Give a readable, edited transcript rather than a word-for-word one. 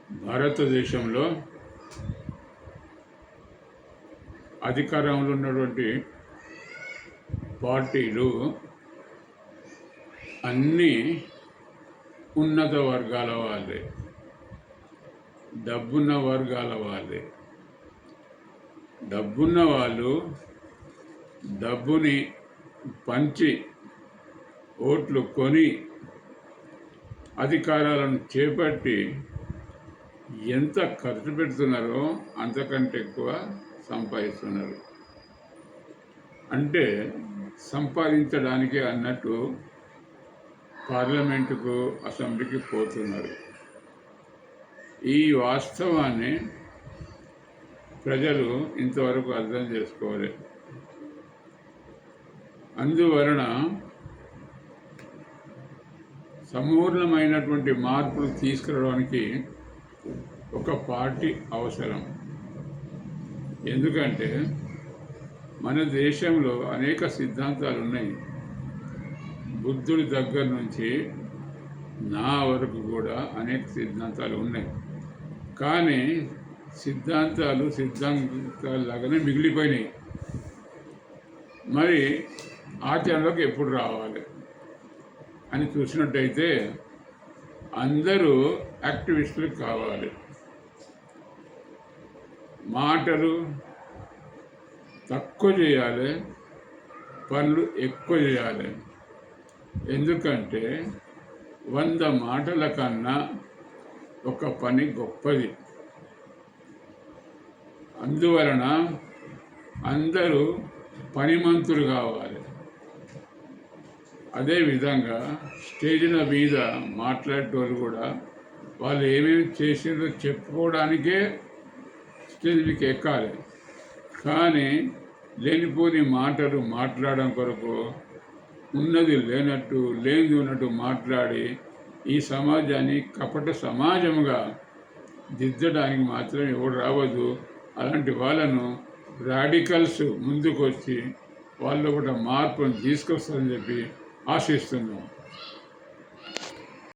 భారతదేశంలో అధికారంలో ఉన్నటువంటి పార్టీలు అన్నీ ఉన్నత వర్గాల వాళ్ళే, డబ్బున్న వర్గాల వాళ్ళే. డబ్బున్న వాళ్ళు డబ్బుని పంచి ఓట్లు కొని అధికారాలను చేపట్టి ఎంత ఖర్చు పెడుతున్నారో అంతకంటే ఎక్కువ సంపాదిస్తున్నారు. అంటే సంపాదించడానికి అన్నట్టు పార్లమెంటుకు, అసెంబ్లీకి పోతున్నారు. ఈ వాస్తవాన్ని ప్రజలు ఇంతవరకు అర్థం చేసుకోలేదు. అందువలన సమూలమైనటువంటి మార్పులు తీసుకురావడానికి ఒక పార్టీ అవసరం. ఎందుకంటే మన దేశంలో అనేక సిద్ధాంతాలు ఉన్నాయి. బుద్ధుడి దగ్గర నుంచి నా వరకు కూడా అనేక సిద్ధాంతాలు ఉన్నాయి. కానీ సిద్ధాంతాలాగానే మిగిలిపోయినాయి. మరి ఆచరణలోకి ఎప్పుడు రావాలి అని చూసినట్టయితే అందరూ యాక్టివిస్టులు కావాలి. మాటలు తక్కువ చేయాలి, పనులు ఎక్కువ చేయాలి. ఎందుకంటే 100 మాటల కన్నా ఒక పని గొప్పది. అందువలన అందరూ పనిమంతులు కావాలి. అదేవిధంగా స్టేజ్ల మీద మాట్లాడేటోళ్ళు కూడా వాళ్ళు ఏమేమి చేసిందో చెప్పుకోవడానికే స్టేజ్ మీదకి ఎక్కాలి. కానీ లేనిపోని మాటలు మాట్లాడడం కొరకు ఉన్నది లేనట్టు, లేనిది ఉన్నట్టు మాట్లాడి ఈ సమాజాన్ని కపట సమాజముగా దిద్దడానికి మాత్రం ఎవరు రావద్దు. అలాంటి వాళ్ళను రాడికల్స్ ముందుకు వచ్చి వాళ్ళు కూడా మార్పును తీసుకొస్తారని చెప్పి ఆశిస్తున్నాం.